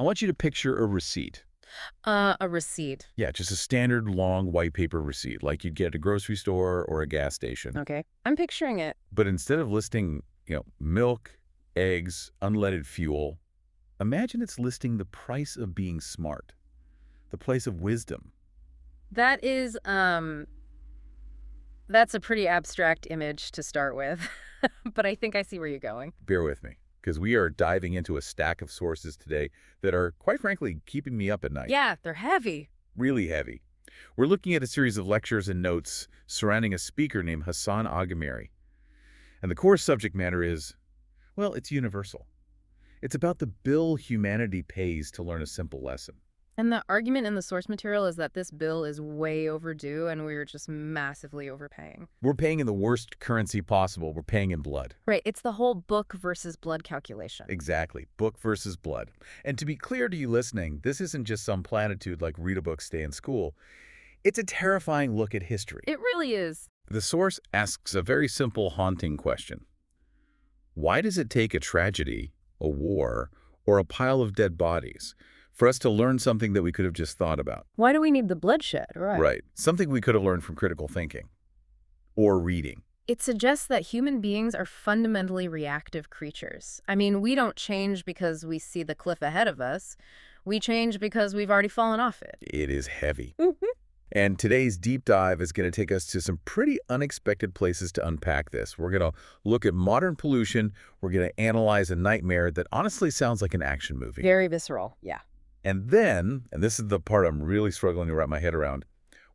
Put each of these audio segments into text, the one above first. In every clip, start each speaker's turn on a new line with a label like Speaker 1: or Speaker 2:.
Speaker 1: I want you to picture a receipt.
Speaker 2: A receipt.
Speaker 1: Yeah, just a standard long white paper receipt like you'd get at a grocery store or a gas station.
Speaker 2: Okay. I'm picturing it.
Speaker 1: But instead of listing, milk, eggs, unleaded fuel, imagine it's listing the price of being smart, the price of wisdom.
Speaker 2: That is, that's a pretty abstract image to start with. But I think I see where you're going.
Speaker 1: Bear with me, because we are diving into a stack of sources today that are, quite frankly, keeping me up at night.
Speaker 2: Yeah, they're heavy.
Speaker 1: Really heavy. We're looking at a series of lectures and notes surrounding a speaker named Hasan Aghamiri. And the core subject matter is, well, it's universal. It's about the bill humanity pays to learn a simple lesson.
Speaker 2: And the argument in the source material is that this bill is way overdue and we're just massively overpaying.
Speaker 1: We're paying in the worst currency possible. We're paying in blood.
Speaker 2: Right. It's the whole book versus blood calculation.
Speaker 1: Exactly. Book versus blood. And to be clear to you listening, this isn't just some platitude like read a book, stay in school. It's a terrifying look at history.
Speaker 2: It really is.
Speaker 1: The source asks a very simple, haunting question. Why does it take a tragedy, a war, or a pile of dead bodies for us to learn something that we could have just thought about?
Speaker 2: Why do we need the bloodshed?
Speaker 1: Right. Something we could have learned from critical thinking or reading.
Speaker 2: It suggests that human beings are fundamentally reactive creatures. I mean, we don't change because we see the cliff ahead of us. We change because we've already fallen off it.
Speaker 1: It is heavy. And today's deep dive is going to take us to some pretty unexpected places to unpack this. We're going to look at modern pollution. We're going to analyze a nightmare that honestly sounds like an action movie.
Speaker 2: Very visceral, yeah.
Speaker 1: And then, and this is the part I'm really struggling to wrap my head around,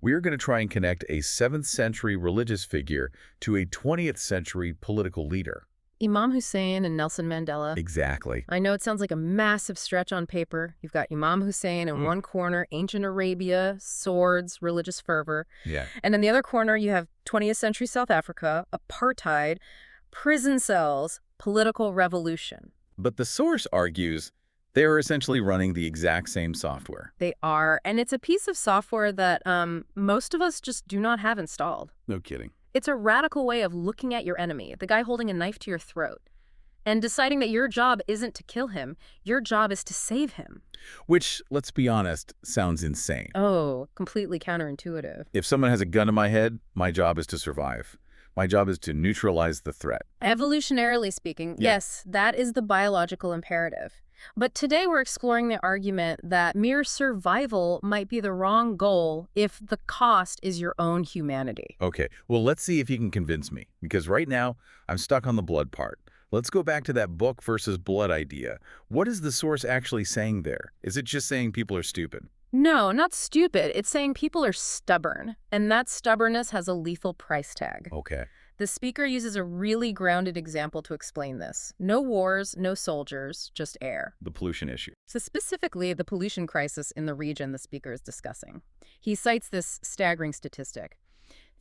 Speaker 1: we are going to try and connect a 7th century religious figure to a 20th century political leader.
Speaker 2: Imam Hussein and Nelson Mandela.
Speaker 1: Exactly.
Speaker 2: I know it sounds like a massive stretch on paper. You've got Imam Hussein in one corner, ancient Arabia, swords, religious fervor.
Speaker 1: Yeah.
Speaker 2: And in the other corner, you have 20th century South Africa, apartheid, prison cells, political revolution.
Speaker 1: But the source argues they are essentially running the exact same software.
Speaker 2: They are. And it's a piece of software that most of us just do not have installed.
Speaker 1: No kidding.
Speaker 2: It's a radical way of looking at your enemy, the guy holding a knife to your throat, and deciding that your job isn't to kill him, your job is to save him.
Speaker 1: Which, let's be honest, sounds insane.
Speaker 2: Oh, completely counterintuitive.
Speaker 1: If someone has a gun in my head, my job is to survive. My job is to neutralize the threat.
Speaker 2: Evolutionarily speaking, yes, that is the biological imperative. But today we're exploring the argument that mere survival might be the wrong goal if the cost is your own humanity.
Speaker 1: Okay, well, let's see if you can convince me. Because right now, I'm stuck on the blood part. Let's go back to that book versus blood idea. What is the source actually saying there? Is it just saying people are stupid?
Speaker 2: No, not stupid. It's saying people are stubborn, and that stubbornness has a lethal price tag.
Speaker 1: Okay.
Speaker 2: The speaker uses a really grounded example to explain this. No wars, no soldiers, just air.
Speaker 1: The pollution issue.
Speaker 2: So specifically, the pollution crisis in the region the speaker is discussing. He cites this staggering statistic.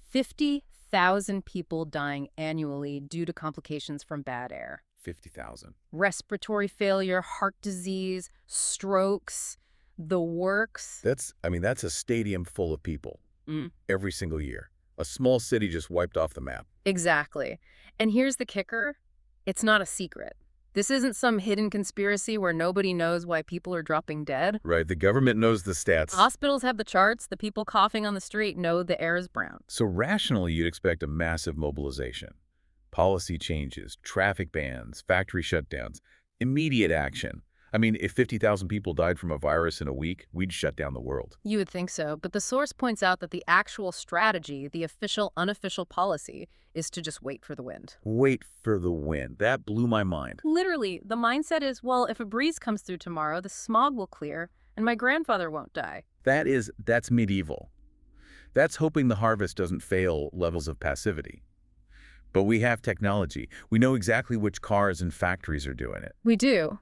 Speaker 2: 50,000 people dying annually due to complications from bad air.
Speaker 1: 50,000.
Speaker 2: Respiratory failure, heart disease, strokes, the works.
Speaker 1: That's a stadium full of people every single year. A small city just wiped off the map.
Speaker 2: Exactly. And here's the kicker. It's not a secret. This isn't some hidden conspiracy where nobody knows why people are dropping dead.
Speaker 1: Right, the government knows the stats.
Speaker 2: Hospitals have the charts. The people coughing on the street know the air is brown.
Speaker 1: So rationally, you'd expect a massive mobilization. Policy changes, traffic bans, factory shutdowns, immediate action. I mean, if 50,000 people died from a virus in a week, we'd shut down the world.
Speaker 2: You would think so, but the source points out that the actual strategy, the official, unofficial policy, is to just wait for the wind.
Speaker 1: Wait for the wind. That blew my mind.
Speaker 2: Literally, the mindset is, well, if a breeze comes through tomorrow, the smog will clear, and my grandfather won't die.
Speaker 1: That's medieval. That's hoping the harvest doesn't fail levels of passivity. But we have technology. We know exactly which cars and factories are doing it.
Speaker 2: We do.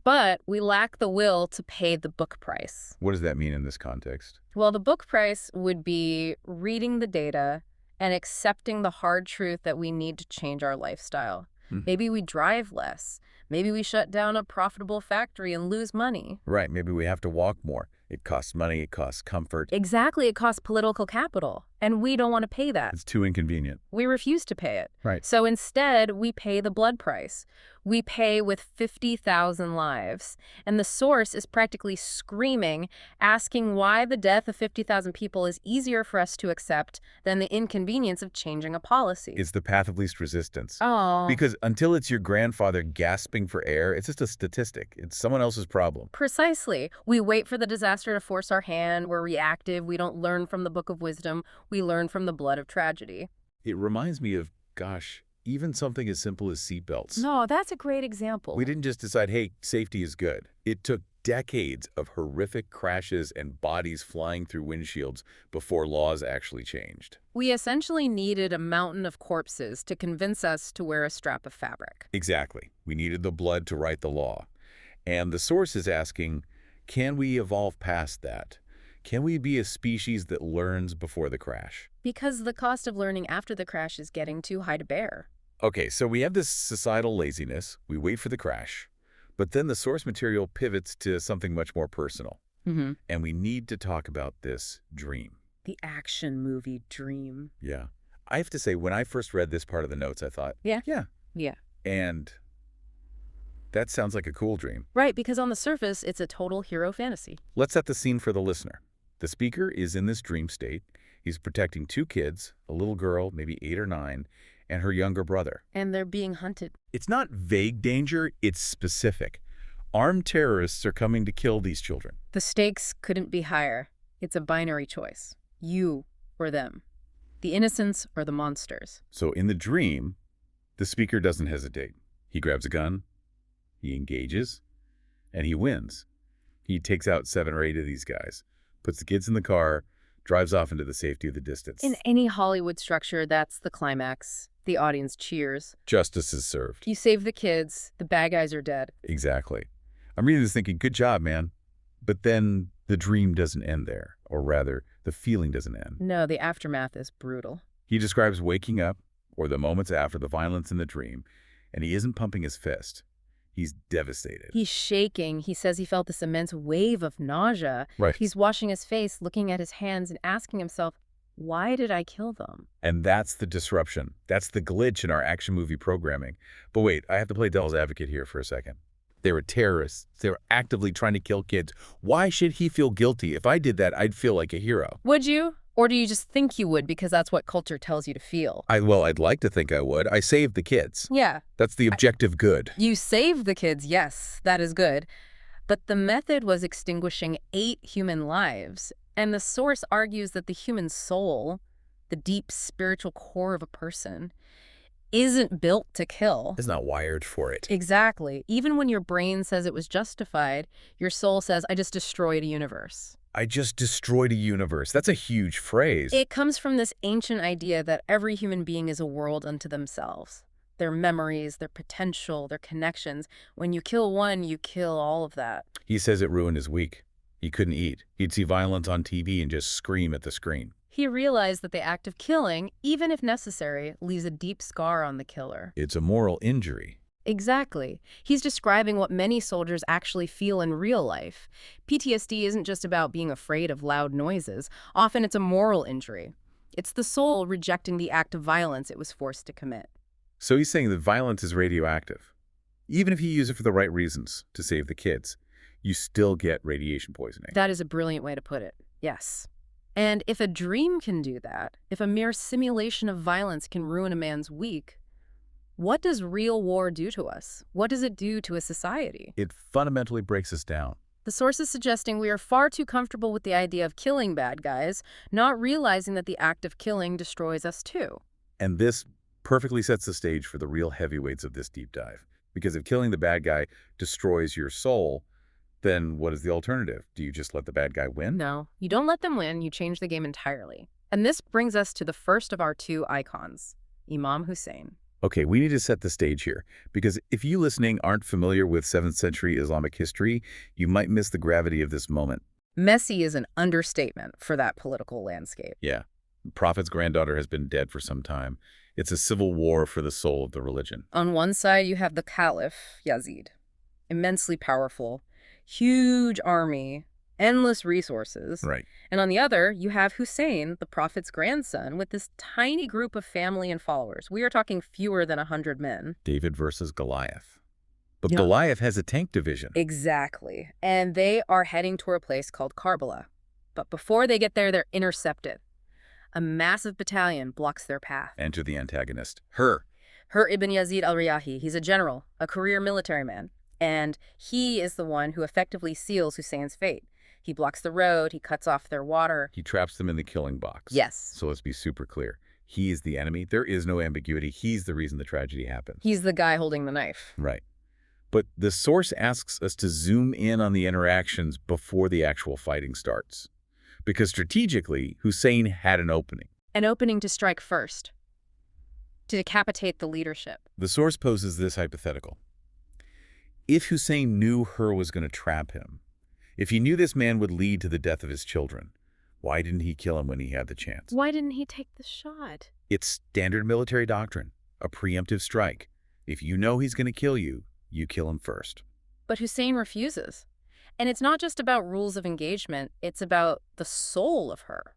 Speaker 2: But we lack the will to pay the book price.
Speaker 1: What does that mean in this context?
Speaker 2: Well, the book price would be reading the data and accepting the hard truth that we need to change our lifestyle. Maybe we drive less. Maybe we shut down a profitable factory and lose money.
Speaker 1: Right, maybe we have to walk more. It costs money, it costs comfort.
Speaker 2: Exactly, it costs political capital, and we don't want to pay that.
Speaker 1: It's too inconvenient.
Speaker 2: We refuse to pay it.
Speaker 1: Right.
Speaker 2: So instead, we pay the blood price. We pay with 50,000 lives. And the source is practically screaming, asking why the death of 50,000 people is easier for us to accept than the inconvenience of changing a policy.
Speaker 1: It's the path of least resistance.
Speaker 2: Oh.
Speaker 1: Because until it's your grandfather gasping for air, it's just a statistic. It's someone else's problem.
Speaker 2: Precisely. We wait for the disaster to force our hand. We're reactive. We don't learn from the book of wisdom. We learn from the blood of tragedy.
Speaker 1: It reminds me of, gosh, even something as simple as seatbelts.
Speaker 2: No, that's a great example.
Speaker 1: We didn't just decide, hey, safety is good. It took decades of horrific crashes and bodies flying through windshields before laws actually changed.
Speaker 2: We essentially needed a mountain of corpses to convince us to wear a strap of fabric.
Speaker 1: Exactly. We needed the blood to write the law. And the source is asking, can we evolve past that? Can we be a species that learns before the crash?
Speaker 2: Because the cost of learning after the crash is getting too high to bear.
Speaker 1: Okay, so we have this societal laziness. We wait for the crash. But then the source material pivots to something much more personal. And we need to talk about this dream.
Speaker 2: The action movie dream.
Speaker 1: Yeah. I have to say, when I first read this part of the notes, I thought,
Speaker 2: Yeah.
Speaker 1: yeah. And that sounds like a cool dream.
Speaker 2: Right, because on the surface, it's a total hero fantasy.
Speaker 1: Let's set the scene for the listener. The speaker is in this dream state. He's protecting two kids, a little girl, maybe 8 or 9, and her younger brother.
Speaker 2: And they're being hunted.
Speaker 1: It's not vague danger, it's specific. Armed terrorists are coming to kill these children.
Speaker 2: The stakes couldn't be higher. It's a binary choice. You or them. The innocents or the monsters.
Speaker 1: So in the dream, the speaker doesn't hesitate. He grabs a gun, he engages, and he wins. He takes out 7 or 8 of these guys, puts the kids in the car, drives off into the safety of the distance.
Speaker 2: In any Hollywood structure, that's the climax. The audience cheers.
Speaker 1: Justice is served.
Speaker 2: You save the kids, the bad guys are dead.
Speaker 1: Exactly. I'm reading this thinking, good job, man. But then the dream doesn't end there, or rather, the feeling doesn't end.
Speaker 2: No, the aftermath is brutal.
Speaker 1: He describes waking up, or the moments after the violence in the dream, and he isn't pumping his fist. He's devastated.
Speaker 2: He's shaking. He says he felt this immense wave of nausea.
Speaker 1: Right.
Speaker 2: He's washing his face, looking at his hands, and asking himself, why did I kill them?
Speaker 1: And that's the disruption. That's the glitch in our action movie programming. But wait, I have to play devil's advocate here for a second. They were terrorists. They were actively trying to kill kids. Why should he feel guilty? If I did that, I'd feel like a hero.
Speaker 2: Would you? Or do you just think you would because that's what culture tells you to feel?
Speaker 1: Well, I'd like to think I would. I saved the kids.
Speaker 2: Yeah.
Speaker 1: That's the objective good.
Speaker 2: You saved the kids, yes, that is good. But the method was extinguishing 8 human lives. And the source argues that the human soul, the deep spiritual core of a person, isn't built to kill.
Speaker 1: It's not wired for it.
Speaker 2: Exactly. Even when your brain says it was justified, your soul says, I just destroyed a universe.
Speaker 1: I just destroyed a universe. That's a huge phrase.
Speaker 2: It comes from this ancient idea that every human being is a world unto themselves. Their memories, their potential, their connections. When you kill one, you kill all of that.
Speaker 1: He says it ruined his week. He couldn't eat. He'd see violence on TV and just scream at the screen.
Speaker 2: He realized that the act of killing, even if necessary, leaves a deep scar on the killer.
Speaker 1: It's a moral injury.
Speaker 2: Exactly. He's describing what many soldiers actually feel in real life. PTSD isn't just about being afraid of loud noises. Often it's a moral injury. It's the soul rejecting the act of violence it was forced to commit.
Speaker 1: So he's saying that violence is radioactive. Even if you use it for the right reasons, to save the kids, you still get radiation poisoning.
Speaker 2: That is a brilliant way to put it. Yes. And if a dream can do that, if a mere simulation of violence can ruin a man's week, what does real war do to us? What does it do to a society?
Speaker 1: It fundamentally breaks us down.
Speaker 2: The source is suggesting we are far too comfortable with the idea of killing bad guys, not realizing that the act of killing destroys us too.
Speaker 1: And this perfectly sets the stage for the real heavyweights of this deep dive. Because if killing the bad guy destroys your soul, then what is the alternative? Do you just let the bad guy win?
Speaker 2: No, you don't let them win, you change the game entirely. And this brings us to the first of our 2 icons, Imam Hussein.
Speaker 1: Okay, we need to set the stage here, because if you listening aren't familiar with 7th century Islamic history, you might miss the gravity of this moment.
Speaker 2: Messy is an understatement for that political landscape.
Speaker 1: Yeah, the Prophet's granddaughter has been dead for some time. It's a civil war for the soul of the religion.
Speaker 2: On one side, you have the Caliph, Yazid, immensely powerful, huge army, endless resources.
Speaker 1: Right.
Speaker 2: And on the other, you have Hussein, the prophet's grandson, with this tiny group of family and followers. We are talking fewer than 100 men.
Speaker 1: David versus Goliath. But
Speaker 2: Yeah.
Speaker 1: Goliath has a tank division.
Speaker 2: Exactly. And they are heading toward a place called Karbala. But before they get there, they're intercepted. A massive battalion blocks their path.
Speaker 1: Enter the antagonist. Her.
Speaker 2: Her Ibn Yazid al-Riyahi, he's a general, a career military man. And he is the one who effectively seals Hussein's fate. He blocks the road, he cuts off their water.
Speaker 1: He traps them in the killing box.
Speaker 2: Yes.
Speaker 1: So let's be super clear. He is the enemy. There is no ambiguity. He's the reason the tragedy happened.
Speaker 2: He's the guy holding the knife.
Speaker 1: Right. But the source asks us to zoom in on the interactions before the actual fighting starts. Because strategically, Hussein had an opening.
Speaker 2: An opening to strike first. To decapitate the leadership.
Speaker 1: The source poses this hypothetical. If Hussein knew Hur was going to trap him, if he knew this man would lead to the death of his children, why didn't he kill him when he had the chance?
Speaker 2: Why didn't he take the shot?
Speaker 1: It's standard military doctrine, a preemptive strike. If you know he's going to kill you, you kill him first.
Speaker 2: But Hussein refuses. And it's not just about rules of engagement, it's about the soul of Hur.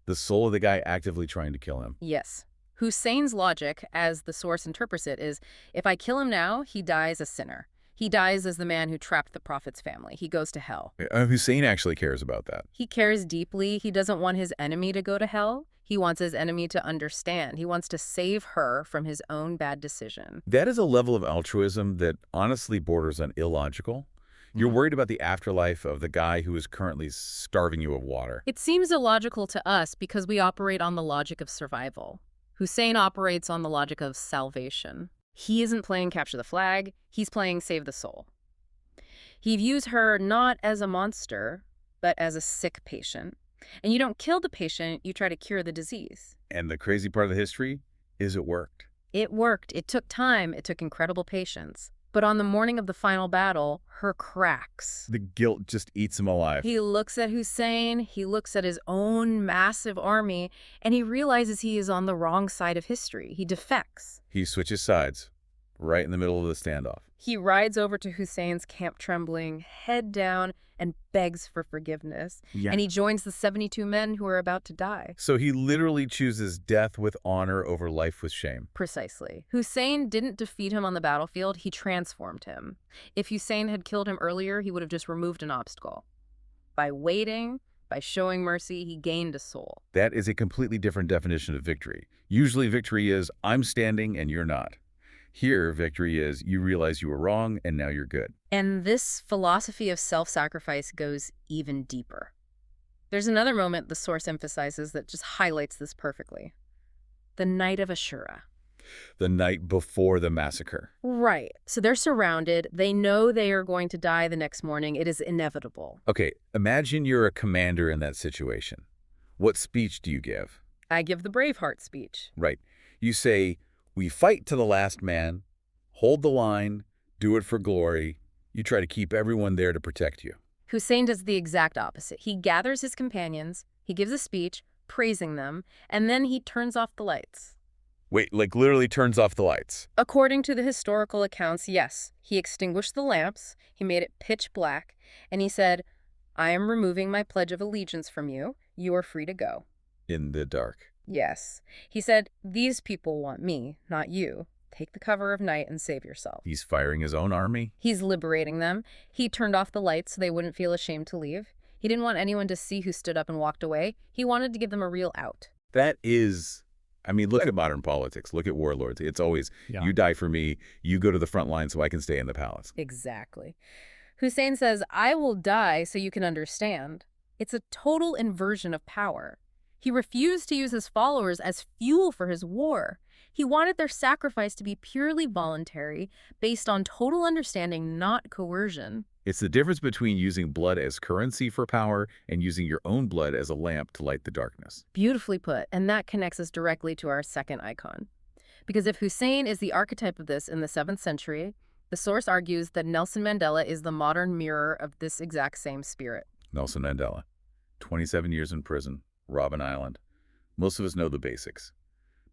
Speaker 1: The soul of the guy actively trying to kill him.
Speaker 2: Yes. Hussein's logic, as the source interprets it, is if I kill him now, he dies a sinner. He dies as the man who trapped the prophet's family. He goes to hell.
Speaker 1: Hussein actually cares about that.
Speaker 2: He cares deeply. He doesn't want his enemy to go to hell. He wants his enemy to understand. He wants to save her from his own bad decision.
Speaker 1: That is a level of altruism that honestly borders on illogical. You're worried about the afterlife of the guy who is currently starving you of water.
Speaker 2: It seems illogical to us because we operate on the logic of survival. Hussein operates on the logic of salvation. He isn't playing capture the flag, he's playing save the soul. He views her not as a monster, but as a sick patient. And you don't kill the patient, you try to cure the disease.
Speaker 1: And the crazy part of the history is it worked.
Speaker 2: It worked. It took time. It took incredible patience. But on the morning of the final battle, Hur cracks.
Speaker 1: The guilt just eats him alive.
Speaker 2: He looks at Hussein, he looks at his own massive army, and he realizes he is on the wrong side of history. He defects.
Speaker 1: He switches sides, right in the middle of the standoff.
Speaker 2: He rides over to Hussein's camp trembling, head down, and begs for forgiveness.
Speaker 1: Yeah.
Speaker 2: And he joins the 72 men who are about to die.
Speaker 1: So he literally chooses death with honor over life with shame.
Speaker 2: Precisely. Hussein didn't defeat him on the battlefield, he transformed him. If Hussein had killed him earlier, he would have just removed an obstacle. By waiting, by showing mercy, he gained a soul.
Speaker 1: That is a completely different definition of victory. Usually victory is, I'm standing and you're not. Here, victory is, you realize you were wrong and now you're good.
Speaker 2: And this philosophy of self-sacrifice goes even deeper. There's another moment the source emphasizes that just highlights this perfectly. The night of Ashura.
Speaker 1: The night before the massacre.
Speaker 2: Right. So they're surrounded. They know they are going to die the next morning. It is inevitable.
Speaker 1: Okay, imagine you're a commander in that situation. What speech do you give?
Speaker 2: I give the Braveheart speech.
Speaker 1: Right. You say, we fight to the last man, hold the line, do it for glory. You try to keep everyone there to protect you.
Speaker 2: Hussein does the exact opposite. He gathers his companions, he gives a speech, praising them, and then he turns off the lights.
Speaker 1: Wait, like literally turns off the lights?
Speaker 2: According to the historical accounts, yes. He extinguished the lamps, he made it pitch black, and he said, I am removing my pledge of allegiance from you. You are free to go.
Speaker 1: In the dark.
Speaker 2: Yes. He said, these people want me, not you. Take the cover of night and save yourself.
Speaker 1: He's firing his own army?
Speaker 2: He's liberating them. He turned off the lights so they wouldn't feel ashamed to leave. He didn't want anyone to see who stood up and walked away. He wanted to give them a real out.
Speaker 1: That is, I mean, look at modern politics. Look at warlords. It's always, you die for me, you go to the front line so I can stay in the palace.
Speaker 2: Exactly. Hussein says, I will die so you can understand. It's a total inversion of power. He refused to use his followers as fuel for his war. He wanted their sacrifice to be purely voluntary, based on total understanding, not coercion.
Speaker 1: It's the difference between using blood as currency for power and using your own blood as a lamp to light the darkness.
Speaker 2: Beautifully put, and that connects us directly to our second icon. Because if Hussein is the archetype of this in the 7th century, the source argues that Nelson Mandela is the modern mirror of this exact same spirit.
Speaker 1: Nelson Mandela, 27 years in prison, Robben Island. Most of us know the basics.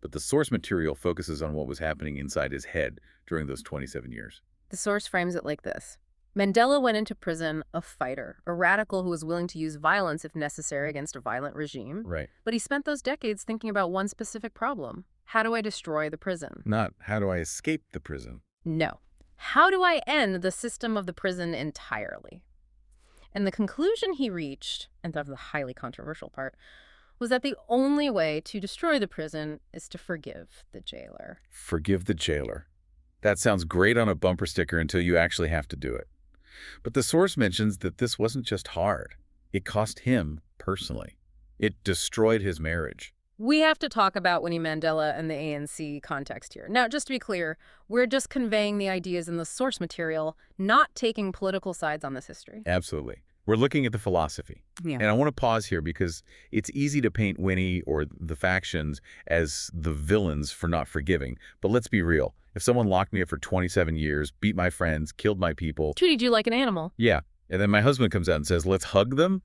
Speaker 1: But the source material focuses on what was happening inside his head during those 27 years.
Speaker 2: The source frames it like this. Mandela went into prison a fighter, a radical who was willing to use violence if necessary against a violent regime.
Speaker 1: Right.
Speaker 2: But he spent those decades thinking about one specific problem. How do I destroy the prison?
Speaker 1: Not how do I escape the prison?
Speaker 2: No. How do I end the system of the prison entirely? And the conclusion he reached, and that's the highly controversial part, was that the only way to destroy the prison is to forgive the jailer.
Speaker 1: Forgive the jailer. That sounds great on a bumper sticker until you actually have to do it. But the source mentions that this wasn't just hard. It cost him personally. It destroyed his marriage.
Speaker 2: We have to talk about Winnie Mandela and the ANC context here. Now, just to be clear, we're just conveying the ideas in the source material, not taking political sides on this history.
Speaker 1: Absolutely. We're looking at the philosophy.
Speaker 2: Yeah.
Speaker 1: And I want to pause here because it's easy to paint Winnie or the factions as the villains for not forgiving. But let's be real. If someone locked me up for 27 years, beat my friends, killed my people.
Speaker 2: Treated you like an animal.
Speaker 1: Yeah. And then my husband comes out and says, let's hug them.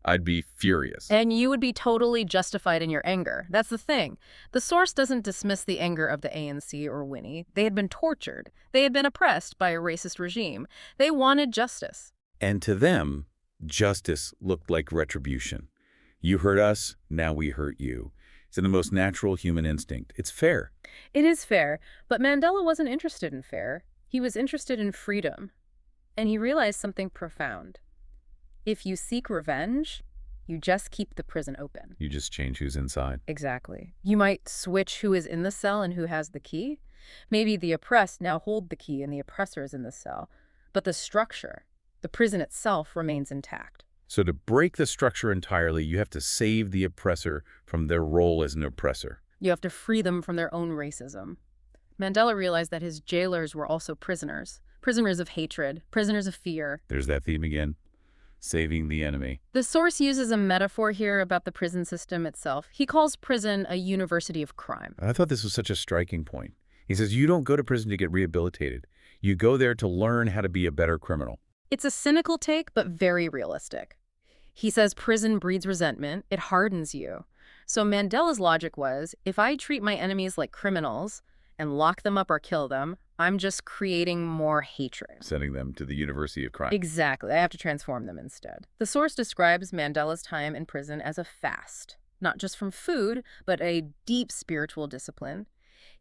Speaker 1: I'd be furious.
Speaker 2: And you would be totally justified in your anger. That's the thing. The source doesn't dismiss the anger of the ANC or Winnie. They had been tortured. They had been oppressed by a racist regime. They wanted justice.
Speaker 1: And to them, justice looked like retribution. You hurt us, now we hurt you. It's in the most natural human instinct. It's fair.
Speaker 2: It is fair, but Mandela wasn't interested in fair. He was interested in freedom. And he realized something profound. If you seek revenge, you just keep the prison open.
Speaker 1: You just change who's inside.
Speaker 2: Exactly. You might switch who is in the cell and who has the key. Maybe the oppressed now hold the key and the oppressor is in the cell. But the structure, the prison itself, remains intact.
Speaker 1: So to break the structure entirely, you have to save the oppressor from their role as an oppressor.
Speaker 2: You have to free them from their own racism. Mandela realized that his jailers were also prisoners. Prisoners of hatred, prisoners of fear.
Speaker 1: There's that theme again. Saving the enemy.
Speaker 2: The source uses a metaphor here about the prison system itself. He calls prison a university of crime.
Speaker 1: I thought this was such a striking point. He says you don't go to prison to get rehabilitated. You go there to learn how to be a better criminal.
Speaker 2: It's a cynical take, but very realistic. He says prison breeds resentment. It hardens you. So Mandela's logic was, if I treat my enemies like criminals and lock them up or kill them, I'm just creating more hatred.
Speaker 1: Sending them to the university of crime.
Speaker 2: Exactly. I have to transform them instead. The source describes Mandela's time in prison as a fast, not just from food, but a deep spiritual discipline.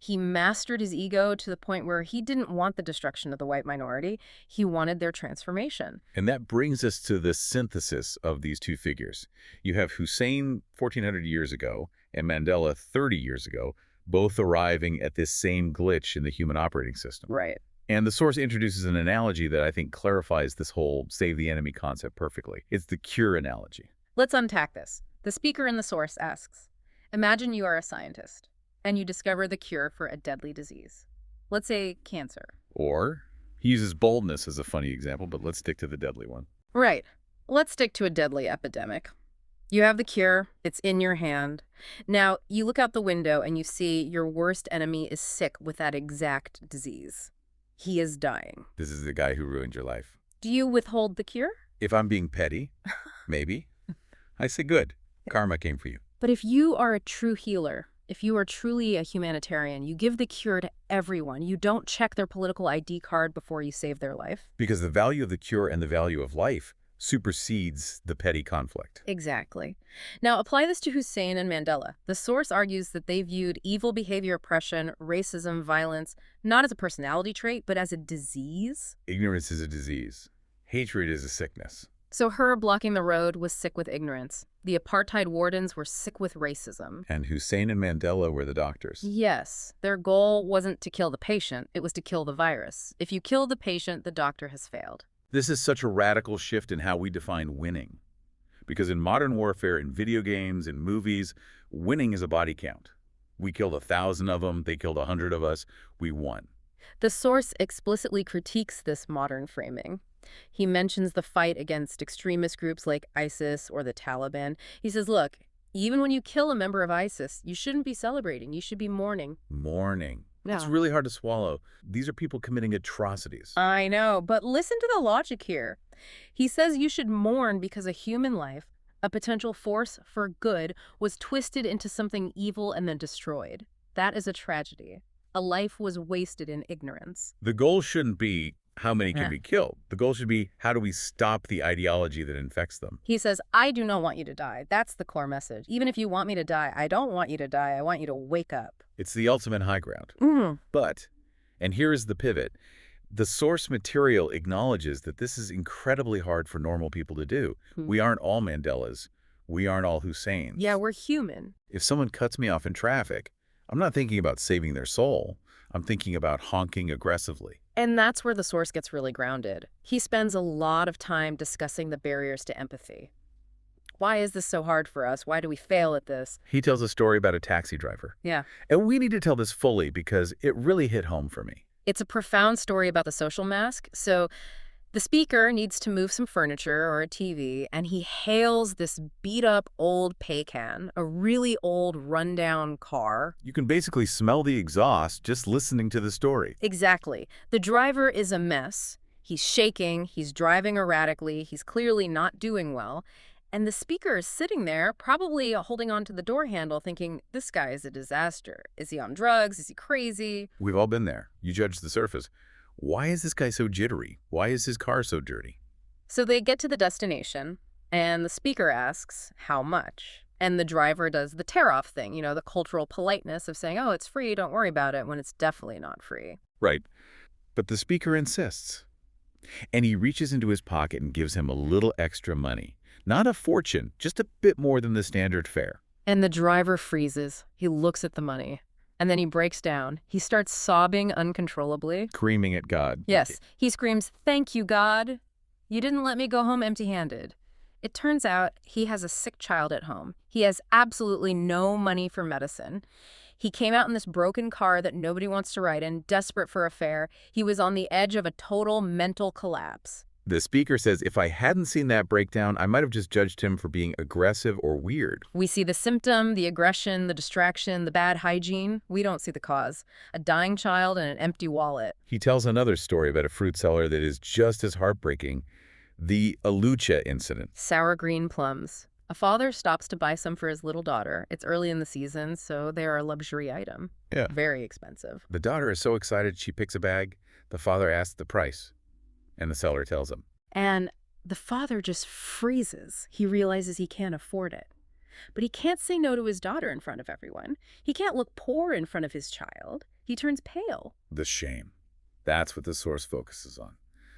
Speaker 2: He mastered his ego to the point where he didn't want the destruction of the white minority. He wanted their transformation.
Speaker 1: And that brings us to the synthesis of these two figures. You have Hussein 1400 years ago and Mandela 30 years ago, both arriving at this same glitch in the human operating system.
Speaker 2: Right.
Speaker 1: And the source introduces an analogy that I think clarifies this whole save the enemy concept perfectly. It's the cure analogy.
Speaker 2: Let's unpack this. The speaker in the source asks, imagine you are a scientist and you discover the cure for a deadly disease. Let's say cancer.
Speaker 1: Or, he uses boldness as a funny example, but let's stick to the deadly one.
Speaker 2: Right. Let's stick to a deadly epidemic. You have the cure. It's in your hand. Now, you look out the window and you see your worst enemy is sick with that exact disease. He is dying.
Speaker 1: This is the guy who ruined your life.
Speaker 2: Do you withhold the cure?
Speaker 1: If I'm being petty, maybe. I say good. Karma came for you.
Speaker 2: But if you are a true healer, if you are truly a humanitarian, you give the cure to everyone. You don't check their political ID card before you save their life.
Speaker 1: Because the value of the cure and the value of life supersedes the petty conflict.
Speaker 2: Exactly. Now, apply this to Hussein and Mandela. The source argues that they viewed evil behavior, oppression, racism, violence, not as a personality trait, but as a disease.
Speaker 1: Ignorance is a disease. Hatred is a sickness.
Speaker 2: So her blocking the road was sick with ignorance. The apartheid wardens were sick with racism.
Speaker 1: And Hussein and Mandela were the doctors.
Speaker 2: Yes. Their goal wasn't to kill the patient. It was to kill the virus. If you kill the patient, the doctor has failed.
Speaker 1: This is such a radical shift in how we define winning. Because in modern warfare, in video games, in movies, winning is a body count. We killed 1,000 of them, they killed 100 of us, we won.
Speaker 2: The source explicitly critiques this modern framing. He mentions the fight against extremist groups like ISIS or the Taliban. He says, look, even when you kill a member of ISIS, you shouldn't be celebrating, you should be mourning.
Speaker 1: Mourning.
Speaker 2: Yeah.
Speaker 1: It's really hard to swallow. These are people committing atrocities.
Speaker 2: I know, but listen to the logic here. He says you should mourn because a human life, a potential force for good, was twisted into something evil and then destroyed. That is a tragedy. A life was wasted in ignorance.
Speaker 1: The goal shouldn't be, how many can
Speaker 2: Yeah.
Speaker 1: be killed. The goal should be, how do we stop the ideology that infects them?
Speaker 2: He says, I do not want you to die. That's the core message. Even if you want me to die, I don't want you to die. I want you to wake up.
Speaker 1: It's the ultimate high ground.
Speaker 2: Mm.
Speaker 1: But, and here is the pivot, the source material acknowledges that this is incredibly hard for normal people to do. We aren't all Mandelas. We aren't all Husseins.
Speaker 2: Yeah, we're human.
Speaker 1: If someone cuts me off in traffic, I'm not thinking about saving their soul. I'm thinking about honking aggressively.
Speaker 2: And that's where the source gets really grounded. He spends a lot of time discussing the barriers to empathy. Why is this so hard for us? Why do we fail at this?
Speaker 1: He tells a story about a taxi driver.
Speaker 2: Yeah.
Speaker 1: And we need to tell this fully because it really hit home for me.
Speaker 2: It's a profound story about the social mask. So the speaker needs to move some furniture or a TV, and he hails this beat-up old Paycan, a really old rundown car.
Speaker 1: You can basically smell the exhaust just listening to the story.
Speaker 2: Exactly. The driver is a mess. He's shaking, he's driving erratically, he's clearly not doing well. And the speaker is sitting there, probably holding onto the door handle, thinking, this guy is a disaster. Is he on drugs? Is he crazy?
Speaker 1: We've all been there. You judge the surface. Why is this guy so jittery? Why is his car so dirty?
Speaker 2: So they get to the destination, and the speaker asks, how much? And the driver does the tear-off thing, you know, the cultural politeness of saying, oh, it's free, don't worry about it, when it's definitely not free.
Speaker 1: Right. But the speaker insists. And he reaches into his pocket and gives him a little extra money. Not a fortune, just a bit more than the standard fare.
Speaker 2: And the driver freezes. He looks at the money. And then he breaks down. He starts sobbing uncontrollably.
Speaker 1: Screaming at God.
Speaker 2: Yes, he screams, thank you, God. You didn't let me go home empty-handed. It turns out he has a sick child at home. He has absolutely no money for medicine. He came out in this broken car that nobody wants to ride in, desperate for a fare. He was on the edge of a total mental collapse.
Speaker 1: The speaker says if I hadn't seen that breakdown, I might have just judged him for being aggressive or weird.
Speaker 2: We see the symptom, the aggression, the distraction, the bad hygiene. We don't see the cause. A dying child and an empty wallet.
Speaker 1: He tells another story about a fruit seller that is just as heartbreaking, the Alucha incident.
Speaker 2: Sour green plums. A father stops to buy some for his little daughter. It's early in the season, so they are a luxury item.
Speaker 1: Yeah.
Speaker 2: Very expensive.
Speaker 1: The daughter is so excited she picks a bag. The father asks the price, and the seller tells him.
Speaker 2: And the father just freezes. He realizes he can't afford it. But he can't say no to his daughter in front of everyone. He can't look poor in front of his child. He turns pale.
Speaker 1: The shame. That's what the source focuses on.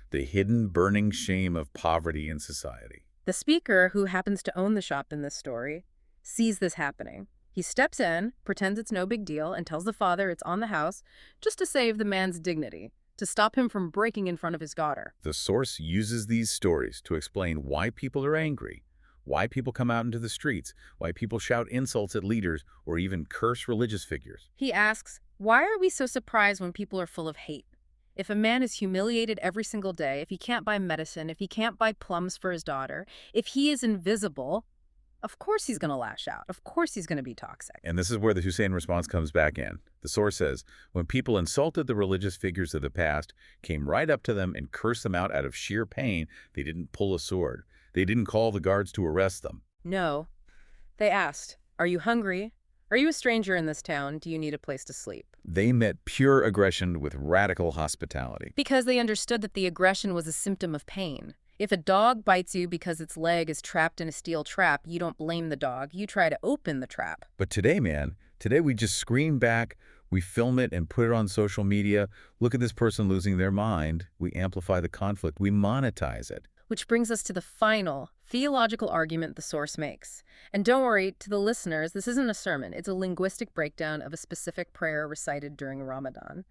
Speaker 1: The hidden, burning shame of poverty in society.
Speaker 2: The speaker, who happens to own the shop in this story, sees this happening. He steps in, pretends it's no big deal, and tells the father it's on the house just to save the man's dignity, to stop him from breaking in front of his daughter.
Speaker 1: The source uses these stories to explain why people are angry, why people come out into the streets, why people shout insults at leaders, or even curse religious figures.
Speaker 2: He asks, why are we so surprised when people are full of hate? If a man is humiliated every single day, if he can't buy medicine, if he can't buy plums for his daughter, if he is invisible, of course he's going to lash out. Of course he's going to be toxic.
Speaker 1: And this is where the Hussein response comes back in. The source says, when people insulted the religious figures of the past, came right up to them and cursed them out of sheer pain, they didn't pull a sword. They didn't call the guards to arrest them.
Speaker 2: No. They asked, are you hungry? Are you a stranger in this town? Do you need a place to sleep?
Speaker 1: They met pure aggression with radical hospitality.
Speaker 2: Because they understood that the aggression was a symptom of pain. If a dog bites you because its leg is trapped in a steel trap, you don't blame the dog. You try to open the trap.
Speaker 1: But today, man, today we just scream back, we film it and put it on social media. Look at this person losing their mind. We amplify the conflict. We monetize it.
Speaker 2: Which brings us to the final theological argument the source makes. And don't worry, to the listeners, this isn't a sermon. It's a linguistic breakdown of a specific prayer recited during Ramadan.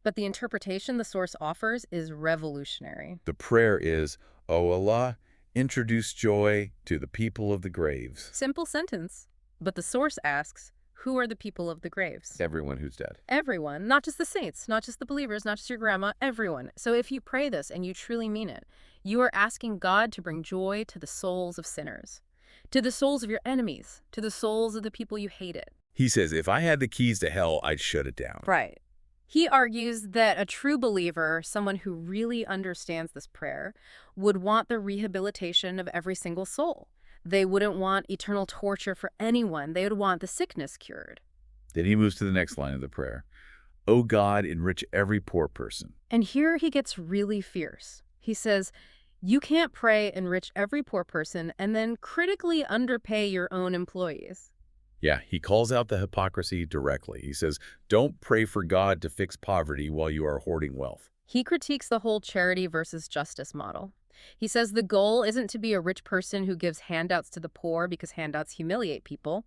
Speaker 2: But the interpretation the source offers is revolutionary.
Speaker 1: The prayer is, O Allah, introduce joy to the people of the graves.
Speaker 2: Simple sentence. But the source asks, who are the people of the graves?
Speaker 1: Everyone who's dead.
Speaker 2: Everyone, not just the saints, not just the believers, not just your grandma, everyone. So if you pray this and you truly mean it, you are asking God to bring joy to the souls of sinners, to the souls of your enemies, to the souls of the people you hated.
Speaker 1: He says, if I had the keys to hell, I'd shut it down.
Speaker 2: Right. He argues that a true believer, someone who really understands this prayer, would want the rehabilitation of every single soul. They wouldn't want eternal torture for anyone. They would want the sickness cured.
Speaker 1: Then he moves to the next line of the prayer. "O God, enrich every poor person."
Speaker 2: And here he gets really fierce. He says, you can't pray enrich every poor person and then critically underpay your own employees.
Speaker 1: Yeah, he calls out the hypocrisy directly. He says, don't pray for God to fix poverty while you are hoarding wealth.
Speaker 2: He critiques the whole charity versus justice model. He says the goal isn't to be a rich person who gives handouts to the poor because handouts humiliate people.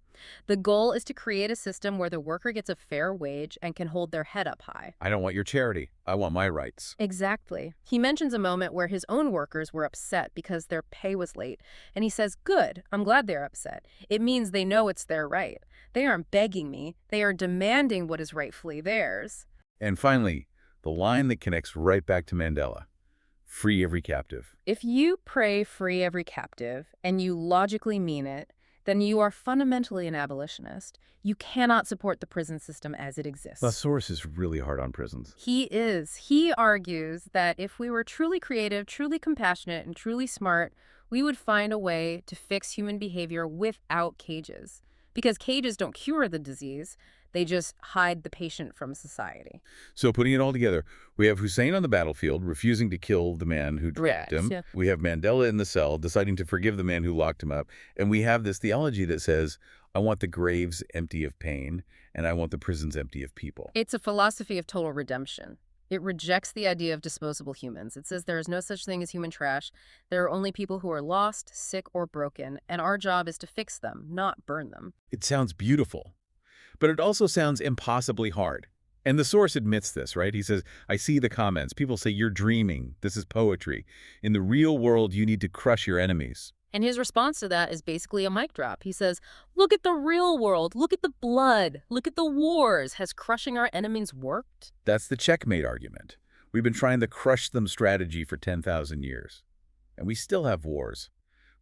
Speaker 2: The goal is to create a system where the worker gets a fair wage and can hold their head up high.
Speaker 1: I don't want your charity. I want my rights.
Speaker 2: Exactly. He mentions a moment where his own workers were upset because their pay was late. And he says, good, I'm glad they're upset. It means they know it's their right. They aren't begging me. They are demanding what is rightfully theirs.
Speaker 1: And finally, the line that connects right back to Mandela. Free every captive.
Speaker 2: If you pray free every captive, and you logically mean it, then you are fundamentally an abolitionist. You cannot support the prison system as it exists.
Speaker 1: The source is really hard on prisons.
Speaker 2: He is. He argues that if we were truly creative, truly compassionate, and truly smart, we would find a way to fix human behavior without cages. Because cages don't cure the disease, they just hide the patient from society.
Speaker 1: So putting it all together, we have Hussein on the battlefield refusing to kill the man who trapped him.
Speaker 2: Yeah.
Speaker 1: We have Mandela in the cell deciding to forgive the man who locked him up. And we have this theology that says, I want the graves empty of pain, and I want the prisons empty of people.
Speaker 2: It's a philosophy of total redemption. It rejects the idea of disposable humans. It says there is no such thing as human trash. There are only people who are lost, sick, or broken, and our job is to fix them, not burn them.
Speaker 1: It sounds beautiful, but it also sounds impossibly hard. And the source admits this, right? He says, I see the comments. People say, you're dreaming. This is poetry. In the real world, you need to crush your enemies.
Speaker 2: And his response to that is basically a mic drop. He says, look at the real world. Look at the blood. Look at the wars. Has crushing our enemies worked?
Speaker 1: That's the checkmate argument. We've been trying the crush them strategy for 10,000 years. And we still have wars.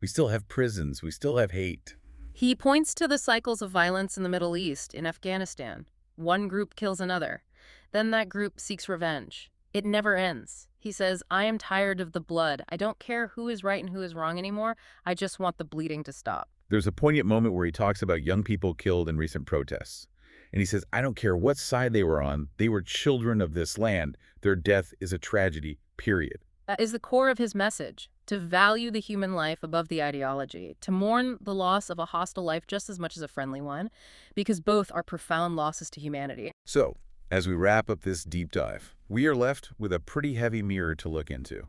Speaker 1: We still have prisons. We still have hate.
Speaker 2: He points to the cycles of violence in the Middle East, in Afghanistan. One group kills another. Then that group seeks revenge. It never ends. He says, I am tired of the blood. I don't care who is right and who is wrong anymore. I just want the bleeding to stop.
Speaker 1: There's a poignant moment where he talks about young people killed in recent protests. And he says, I don't care what side they were on. They were children of this land. Their death is a tragedy, period.
Speaker 2: That is the core of his message, to value the human life above the ideology, to mourn the loss of a hostile life just as much as a friendly one, because both are profound losses to humanity.
Speaker 1: So, as we wrap up this deep dive, we are left with a pretty heavy mirror to look into.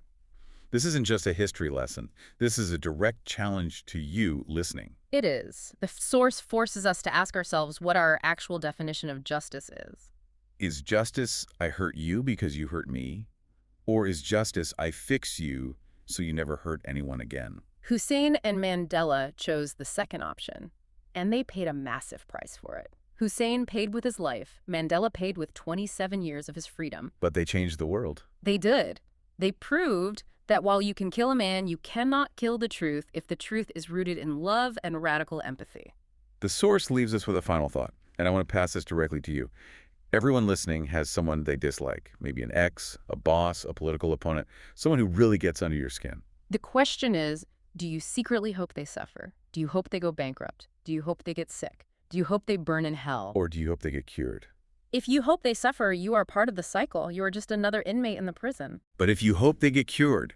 Speaker 1: This isn't just a history lesson. This is a direct challenge to you listening.
Speaker 2: It is. The source forces us to ask ourselves what our actual definition of justice is.
Speaker 1: Is justice, I hurt you because you hurt me? Or is justice, I fix you so you never hurt anyone again?
Speaker 2: Hussein and Mandela chose the second option, and they paid a massive price for it. Hussein paid with his life. Mandela paid with 27 years of his freedom.
Speaker 1: But they changed the world.
Speaker 2: They did. They proved that while you can kill a man, you cannot kill the truth if the truth is rooted in love and radical empathy.
Speaker 1: The source leaves us with a final thought, and I want to pass this directly to you. Everyone listening has someone they dislike, maybe an ex, a boss, a political opponent, someone who really gets under your skin.
Speaker 2: The question is, do you secretly hope they suffer? Do you hope they go bankrupt? Do you hope they get sick? Do you hope they burn in hell?
Speaker 1: Or do you hope they get cured?
Speaker 2: If you hope they suffer, you are part of the cycle. You are just another inmate in the prison.
Speaker 1: But if you hope they get cured,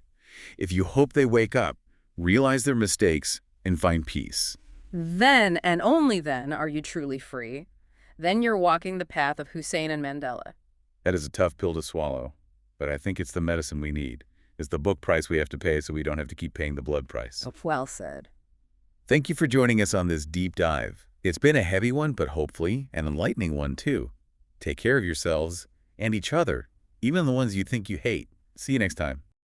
Speaker 1: if you hope they wake up, realize their mistakes, and find peace,
Speaker 2: then and only then are you truly free. Then you're walking the path of Hussein and Mandela.
Speaker 1: that is a tough pill to swallow. But I think it's the medicine we need. It's the book price we have to pay so we don't have to keep paying the blood price.
Speaker 2: Oh, well said.
Speaker 1: Thank you for joining us on this deep dive. It's been a heavy one, but hopefully an enlightening one too. Take care of yourselves and each other, even the ones you think you hate. See you next time.